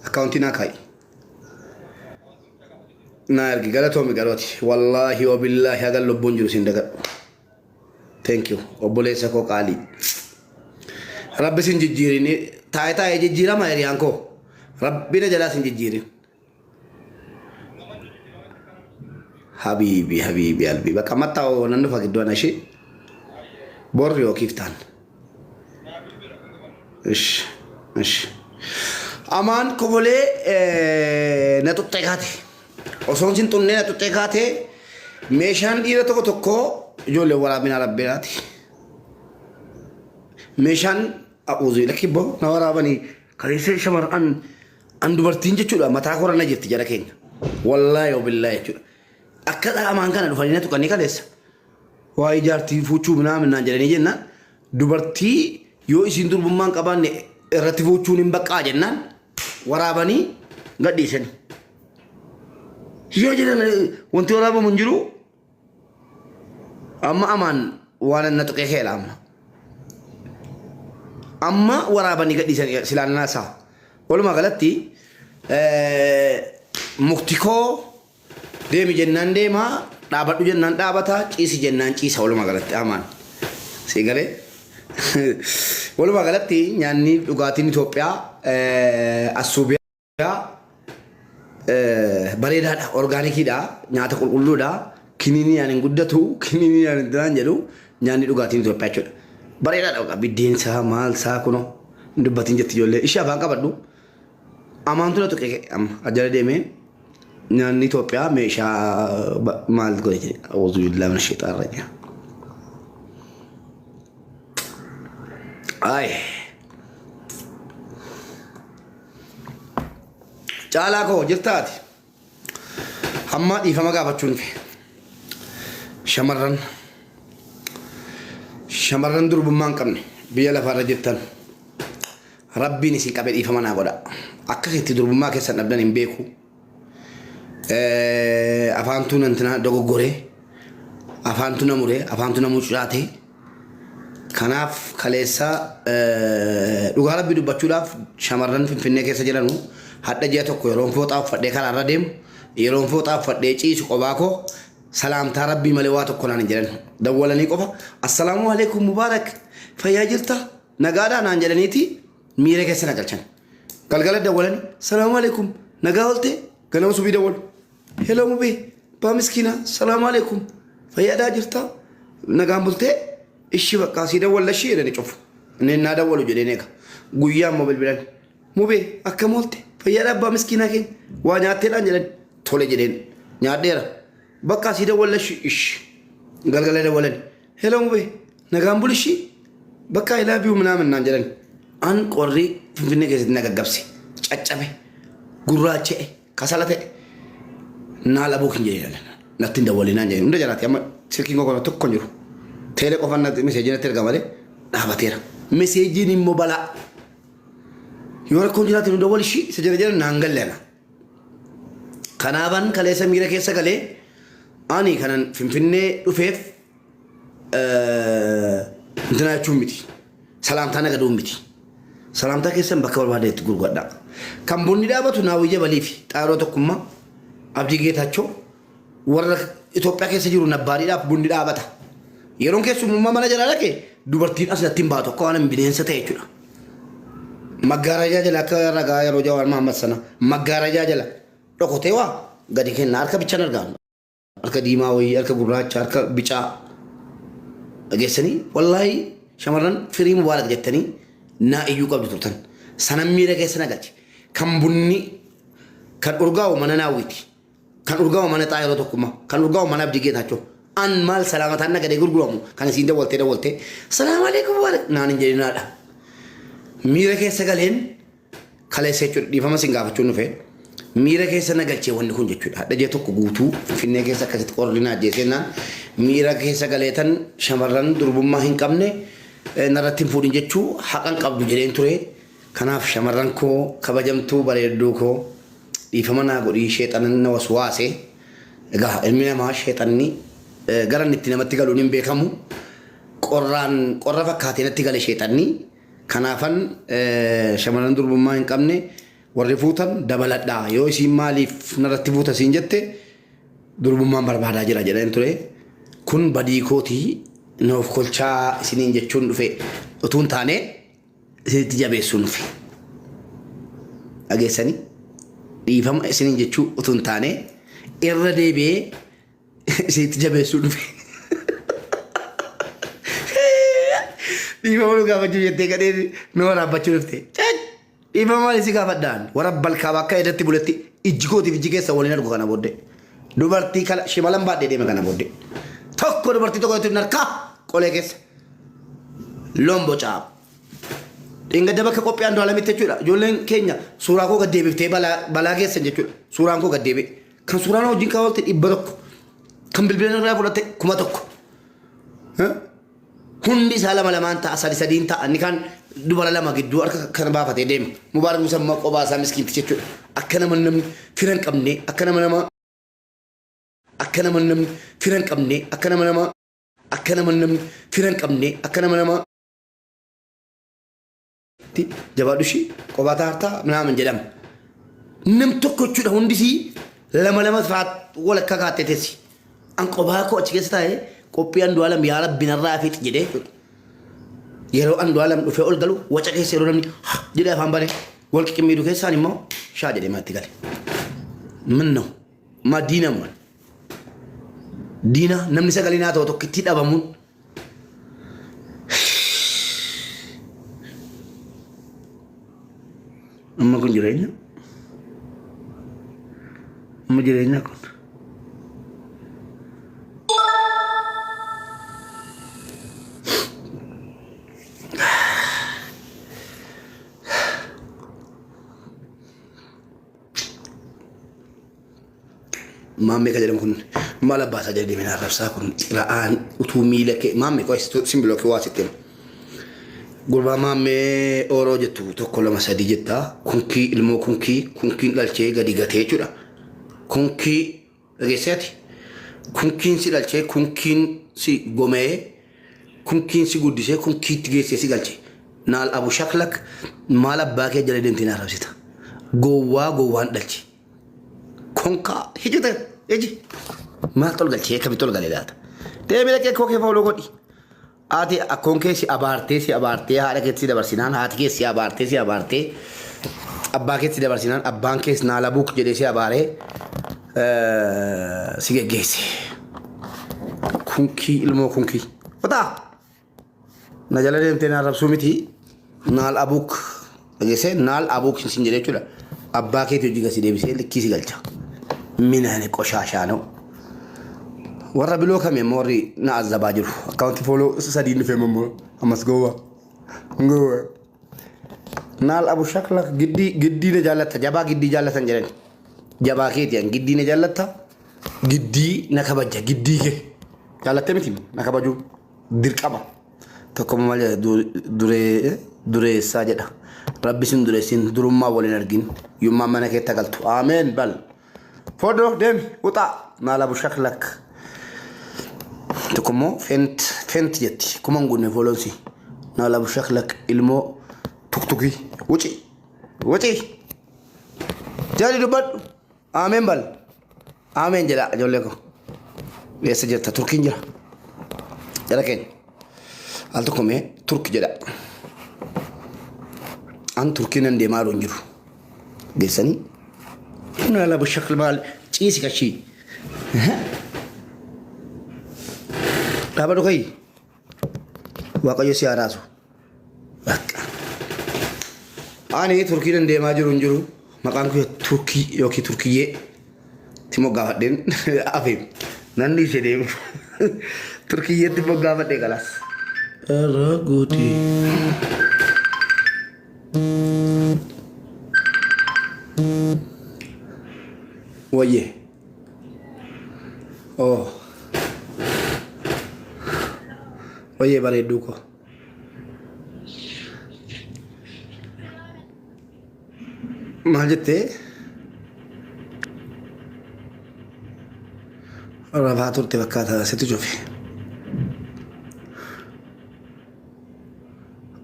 أكاونتنا كاي نارجي قالتهم قالوتي والله وبالله هذا اللي بونجو سندقة thank you وبولي سكو قالي ربي سنجيريني تاي تاي جيرا ما يريانكو ربنا جلا سنجيرين حبيبي حبيبي قلبي بقى متى وننفع قدوانا شيء بوريو كيف تان إيش أمان كبولي نتوتيكاتي أصلاً سنتوني نتوتيكاتي ميشان إيرة تكو جولي ورا بنا ربيراتي ميشان أوزي لكي بو نورا بني كريسي شمر أن دوبرتين جتشولا متى كورا نجت جركين والله وبالله جتشولا أكاد أمان كان الفرينة تكني كاليس واي جارتي فوتشو بنا من نجرني جنة دوبرتي يو إسندور بمان كبان رتفوتشو نبقى جنة ورابني قديسني يا جدنا وانتي ورابا منجرو أما أمان وانا نتوكي خير أما ورابني قديسني سلان ناسا ولما غلطتي مختيكو ديمي جنان ديما دابتو جنان دابتا كيسي جنان كيسا ولما غلطتي أمان سيغالي ولما غلطتي يعني لغاتين إثيوبيا أسوبيا بريدا أورغانيكي دا نياتا كل دا كنيني يعني غدتو كنيني يعني درانجلو يعني لغاتين إثيوبيا چود بريدا دا بدين سا مال سا كنو دبتين جتي جولي إشيا بانكا بدو أمانتو لا توكي أم أجل ديمي يعني إثيوبيا ميشا مال غوي أعوذ بالله من الشيطان الرجيم ay chala ko jirtaati hamma dhiifama gaafachuun fi shamarran durbummaan qabne biyya lafaarra jirtan rabbiin isin qabee dhiifama naa godha akka itti durbummaa keessan dhabdan hin beeku afaantu nantina dogoggore afaantu namure afaantu namucucaate kanaaf kaleessa dhugaa rabbi dubbachuudhaaf shamarran finfinnee keessa jiranu hadda ji'a tokko yeroon fooxaa uffadhee karaarra deemu yeroon fooxaa uffadhee ciisu qophaa koo salaamtaa rabbii malee waa tokko naan hin jedhan dawwalanii qofa assalaamu alaikum mubaarak fayyaa jirta nagaadhaa naan jedhaniiti miira keessa na galchan galgala dawwalanii salaamu alaikum nagaa oolte ganama subii dawwalu heloo mubee baa miskiina salaamu alaikum fayyaadhaa jirta nagaan bultee إيش بقى سيدا ولا شيء ده نشوف ننادى ولا جدينك قويا موبيل بلان موبي أكملت فيا رب مسكينة كين وانيات الأنجيل ثولي جدين ناديرا بقى سيدا ولا شيء إيش قال ده ولا هلا موبي نقام بولشي بقى إلى بيو من نانجلن أن قرري في النجس نجابسي أتشابه قراتشة كسالته نالا بوكين جيران نتين ده ولا نانجلن ده جرات يا ما سكين قوة تكونجرو تيري قفنا مسجين ترجع ماله نابتيرا مسجين موبالا يورا كونجرات ندوال شيء سجل جل نانجل لنا كنابان كله سميرة كيسا كله أني كنن فيني رفيف انتنا تشومتي سلام تانا كدومتي سلام تا كيسا بكور بعد تقول قدا كم بني دابا تناويجا باليفي تارو تكما أبدي جيت هاتشو ورا إثيوبيا كيسا جرو نباري داب بني دابا تا يرون كيسو ماما نجلا لك دوبرتين أصلا تيمباتو كوانا بدين ستيجونا مغارجا جلا كرجا يروجا والمحمد سنا مغارجا جلا ركوتيوا غادي كن نارك بيچا نرغان أرك ديماوي أرك غراچ أرك بيچا أجسني والله شمرن فري مبارك جتني نا إيو قبل ترتن سنميرة كيسنا غاچ كم بني كان أرغاو منا ناويتي كان أرغاو منا تايرو تكما كان أرغاو منا بديجي تاچو أن مال سلامة أنا كده يقول كان سيندا والته السلام عليكم وارك نانين جينا لا ميرا كيسا قالين خلاص سيجود دي فما سينغا فتشونو في ميرا كيسا نقالشي وان نكون جتشود هذا جاتو كغوتو في النهاية كيسا كسيت قرلنا جيسنا ميرا كيسا قاليتن شمران دربما هين كمنه نراتين فودين جتشو حقن قبض جرين توري كناف شمران كو كبجمتو بريدو كو دي فما نقولي شيطان وسواسه إجا المينا ما شيطاني garan itti namatti galuun hin beekamu qorra fakkaatee natti gale sheexanni. Kanaafan shamarran durbummaa hin qabne warri fuutan dabaladhaa yoo isiin maaliif narratti fuuta siin jette durbummaan barbaadaa jira jedhan ture. Kun badii kootii noof kolchaa isiniin jechuun dhufe utuun taane isinitti jabeessuun dhufe. Dhageessanii dhiifama isiniin jechuu utuun taane irra deebi'ee isinitti jabeessuun dhufe. Dhiifama nu gaafachuu jettee gadhee nu waraabbachuu dhufte. Dhiifama maal isi gaafadhaan warra balkaa bakka edatti buletti ijji kootiif ijji keessa waliin argu kana booddee. Dubartii kala shimalan baadhee deeme kana booddee. Tokko dubartii tokko jechuun harkaa qolee keessa. Lombo caab. Dhingadda bakka qophii Andu'aalamitti jechuudha. Ijoolleen keenya suuraa koo gad deebiftee balaa geessan jechuudha. Suuraan koo gad deebi'e. Kan suuraan wajjin kaawwalte 100. Kan bilbila irraa fudhatte 1000. Hundi isaa lama lamaan ta'a sadiin ta'a inni kan dubara lama gidduu harka kan baafatee deema. Mubaarak Musammaa qophaa isaa miskiinti jechuudha. Akka nama namni fira hin qabne akka nama namni fira hin qabne akka nama namni fira hin qabne akka nama jabaadhu ishii qophaa taartaa minaaman jedhama. Nam tokko jechuudha hundisii lama fa'aa walakkaa kaattee teessi. An qophaa koo achi keessa taa'ee qophii Andu'aalam yaa Rabbi narraa fiixi jedhee yeroo Andu'aalam dhufee ol galu waca keessa yeroo namni jedhee afaan banee wal qiqqimmiidhu keessaan immoo shaa jedhee maatti gale. Minnoo ma diina muun diina namni sagalee naa ta'u tokko itti dhabamuun amma kun jireenya kun. Maammee ka jedhamu kun maal abbaasaa jedhee deemee arrabsaa kun ra'aan utuu miila kee maammee koo simbiloo kee waa sitti hima. Gurbaa maammee ooroo jettu 1 2 3 jettaa kunkii ilmoo kunkiin dhalchee gadi gatee jechuudha. Kunkii dhageesseeti kunkiin si dhalchee kunkiin si gomee kunkiin si guddisee kunkiitti geessee si galchee naal abu shaklak maal abbaa kee jala deemtee na arrabsita. Gowwaan dhalche. Konka hijita eji maal tol galchee kami tol galee laata. Deemee dhaqee koo kee fauloo godhi. Ati akkoon kee si abaartee haadha keetti si dabarsinaan haati kee si abaartee abbaa keetti si dabarsinaan abbaan kees naala buuk jedhee si abaaree si geggeesse. Kunkii ilmoo kunkii. Wataa na jala deemtee na arrabsuu miti naal abuuk dhageessee naal abuuk sin jedhee jechuudha. Abbaa keetti hojii gasii deebisee likkii si galcha. Minaan qoshaashaanoo. Warra biloo kamee immoo warri na azabaa jiru. Akkaawunti fooloo 3 dhufee immoo ammas gowwaa. Naal abu shakla giddii na jaallatta jabaa giddii jaallatan jedhani. Jabaa keetiyan giddii na jaallatta giddii na kabajja giddii kee. Jaallattee miti na kabajuu dirqama. Tokko maal dureessaa jedha. Rabbi sin dureessin durummaa waliin argin yummaa mana keetta galtu. Ameen bal. Fodo deemi utaa naal abu shaklak. Tokko immoo fent jetti kuman gunne foolonsi naal abu shaklak ilmoo tuktukii wuci jaali dubbadhu. Ameen bal. Ameen jedha ijoollee ko. Eessa jirta turkiin jira. Jara keenya. Al tokko mee turki jedha. An turkiin nan deemaa jiru. Geessanii. Naal abu shakl maal ciisi kashii. Dhaaba dhugayi. Waaqayyo si haaraasu. Ani turkii nan deemaa jiru. Maqaan koo turkii yookiin turkiyyee. Timoo gaafadheen afeem. Nan dhiisee deemu. Turkiyyeetti immoo gaafadhee galaas. Irra guutii. Wayyee. Oh. Wayyee bareedduu ko. Maal jettee? Rafaa turte fakkaata sitti cufi.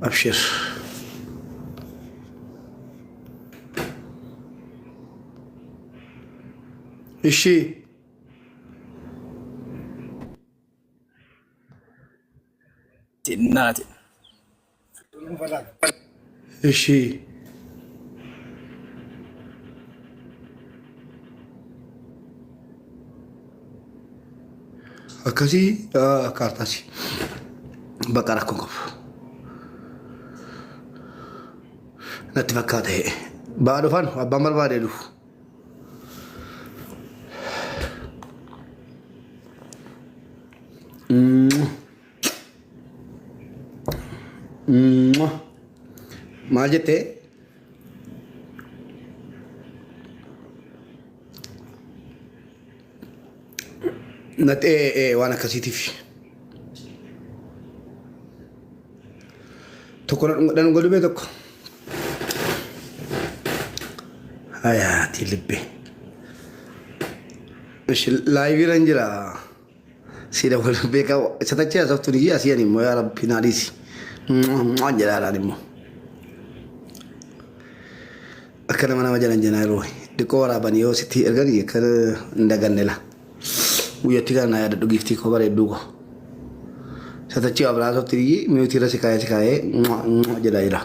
أبشر. إيشي Tinnati. إيشي أكاسي كارتاسي بقرة كونكوف نتفكاته بعد فان أبامر بعده maal jettee waan akkasiitiif tokko dhan godhubee tokko hayaati libbe laayiviiran jira sida wal beeka satachee asaftu ni asiyan immoo yaa rabbi naadisi jedhaadhaan immoo akka nama nama jalan janaa yeroo dhiqoo waraaban yoo sitti ergan kan hin dagannela guyyatti kana naa yaadadhu giftii koo bareedduu ko satachee abiraasofti miutii irra sikaayee jedhaa jira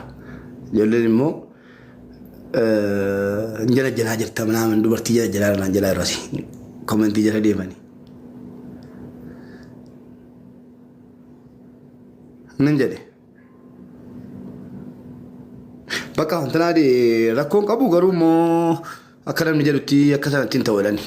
ijoolleen immoo jala janaa jirta naaman dubartii jala janaa naan jalaa irrasi komentii jala deemanii nan jedhe bakka wantanaa rakkoon qabu garuu immoo akka namni jedhutti akka sanatti hin ta'u jedhani.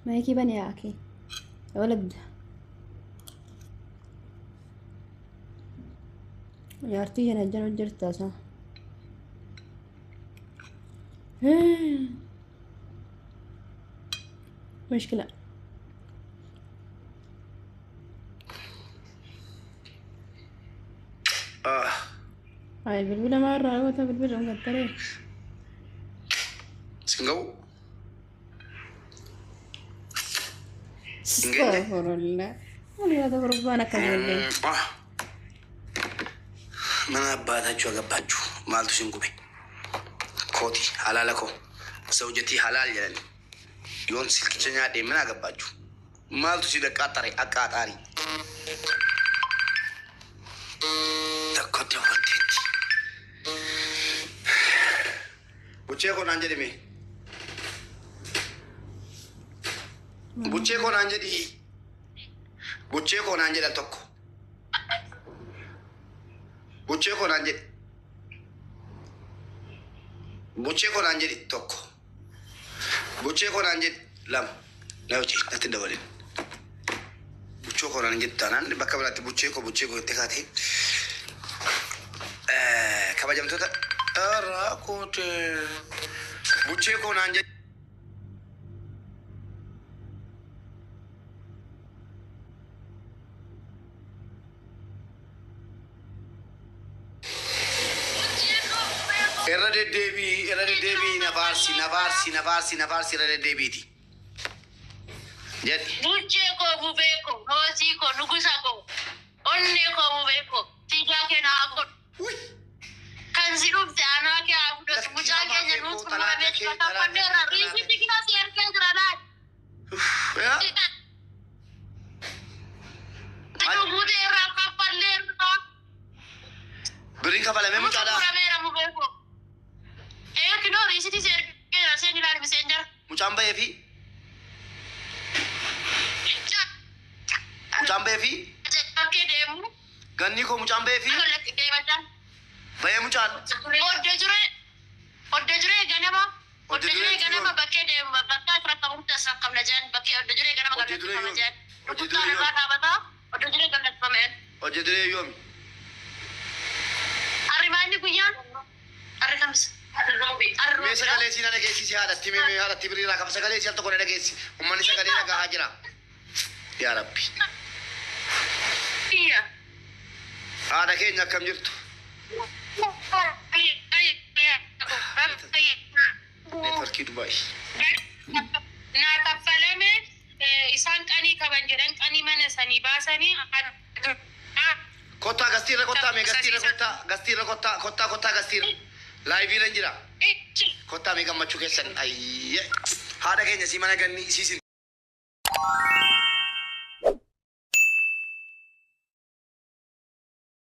معاكي بني يا أخي يا ولد يا أرتي أنا جنو جرتا صح مشكلة هاي البلبلة مرة عوتها بالبلبلة مقدرين سنقو استغفر الله والله هذا ربنا كذب من أبادة أقباجو مالتو سنقومي كوتي حلالكو زوجتي حلال جلني يون سلك جنادي من أقباجو مالتو سيدا قطري أقاطاري تكوتي واتيتي بوچيكو نانجدي مي بوچيكو نانجدي بوچيكو نانجدي التوكو بوچيكو نانجدي بوچيكو نانجدي توكو بوچيكو نانجدي لام ناوتي نتدولين بوچيكو نانجدي تانان بكابلاتي بوچيكو تكاتي كباجمتوتا راكوت بوچيكو نانجدي Erade debi nafarsi erade debiti. Jadi. Buce ko bubeko, nosi ko nugusa ko, onne ko bubeko, tiga ke na ako. Kan sirup te anak ke aku dah sebuca ke jenut semua bed kata pandera. Risi tiga siar ke granat. Ya. Itu bude raka paler no. Beri kapal memang tak ada. Kamera bubeko. Kino risi ti siar ke rasa ni lari messenger. Mucamba ya fi. Mucamba ya fi. Oke demu. Ganni ko mucamba ya fi. Aku lagi kayak macam. Bayar mucan. Odda jure ganama bakkee deemu bakka fira kamu tasaa qabna jaan bakkee odda jure ganama galatti qaba jaan. Kuttaan irraa dhaabataa odda jure galatti qabameen. Hojjetee yoomi. Arrimaanni guyyaan arri kamis. Mee sagalee siin dhageessisi haadhatti mee haadhatti biriiraa qaba sagalee siin tokko dhageessi ummanni sagalee dhagahaa jira. Yaa Rabbi. Haadha keenya akkam jirtu? Neetworkii Dubaay. Naa kaffalame isaan qanii qaban jedhan qanii mana sanii baasanii Kottaa gastiirra kottaa mee gastiirra kottaa gastiirra. Laayiviirra hin jira. Kottaa mee gammachuu keessan. Haadha keenya si mana ganni siisin.